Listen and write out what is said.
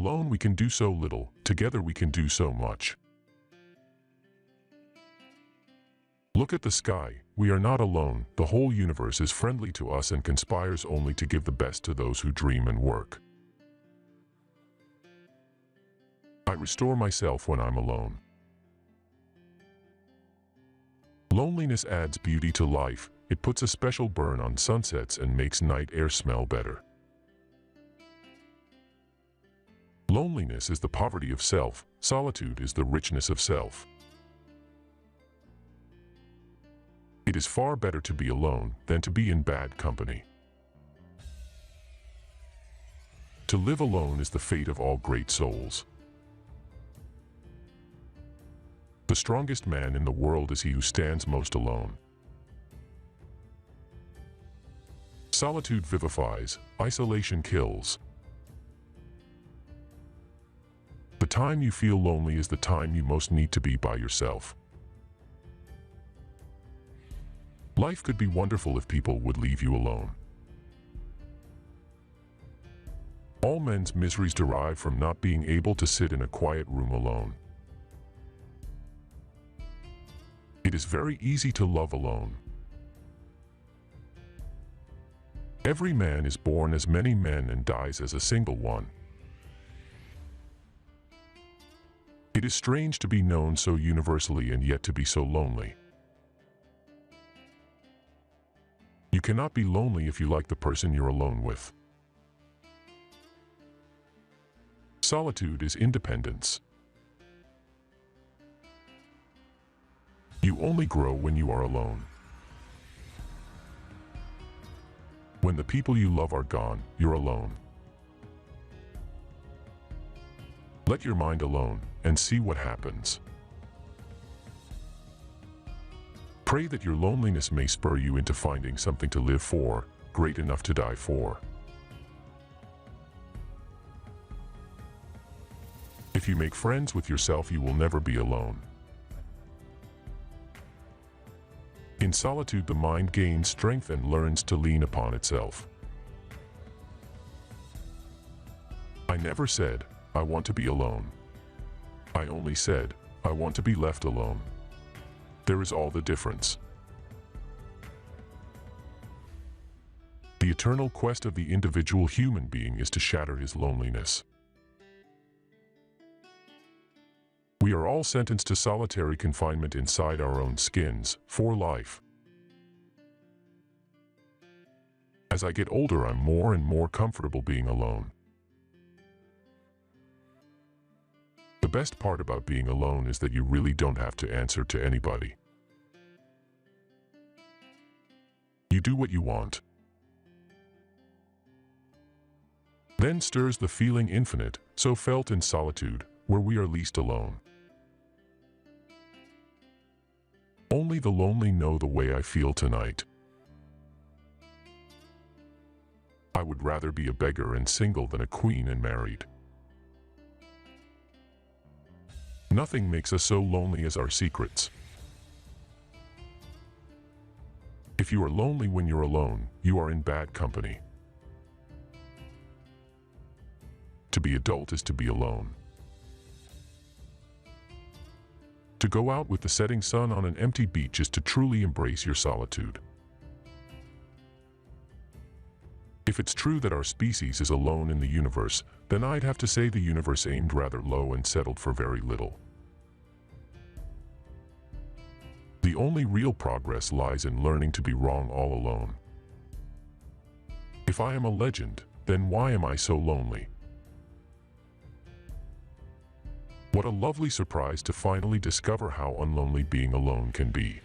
Alone we can do so little, together we can do so much. Look at the sky, we are not alone, the whole universe is friendly to us and conspires only to give the best to those who dream and work. I restore myself when I'm alone. Loneliness adds beauty to life, it puts a special burn on sunsets and makes night air smell better. Loneliness is the poverty of self, solitude is the richness of self. It is far better to be alone than to be in bad company. To live alone is the fate of all great souls. The strongest man in the world is he who stands most alone. Solitude vivifies, isolation kills. The time you feel lonely is the time you most need to be by yourself. Life could be wonderful if people would leave you alone. All men's miseries derive from not being able to sit in a quiet room alone. It is very easy to love alone. Every man is born as many men and dies as a single one. It is strange to be known so universally and yet to be so lonely. You cannot be lonely if you like the person you're alone with. Solitude is independence. You only grow when you are alone. When the people you love are gone, you're alone. Let your mind alone and see what happens. Pray that your loneliness may spur you into finding something to live for, great enough to die for. If you make friends with yourself, you will never be alone. In solitude, the mind gains strength and learns to lean upon itself. I never said, I want to be alone. I only said, I want to be left alone. There is all the difference. The eternal quest of the individual human being is to shatter his loneliness. We are all sentenced to solitary confinement inside our own skins, for life. As I get older, I'm more and more comfortable being alone. The best part about being alone is that you really don't have to answer to anybody. You do what you want. Then stirs the feeling infinite, so felt in solitude, where we are least alone. Only the lonely know the way I feel tonight. I would rather be a beggar and single than a queen and married. Nothing makes us so lonely as our secrets. If you are lonely when you're alone, you are in bad company. To be adult is to be alone. To go out with the setting sun on an empty beach is to truly embrace your solitude. If it's true that our species is alone in the universe, then I'd have to say the universe aimed rather low and settled for very little. The only real progress lies in learning to be wrong all alone. If I am a legend, then why am I so lonely? What a lovely surprise to finally discover how unlonely being alone can be.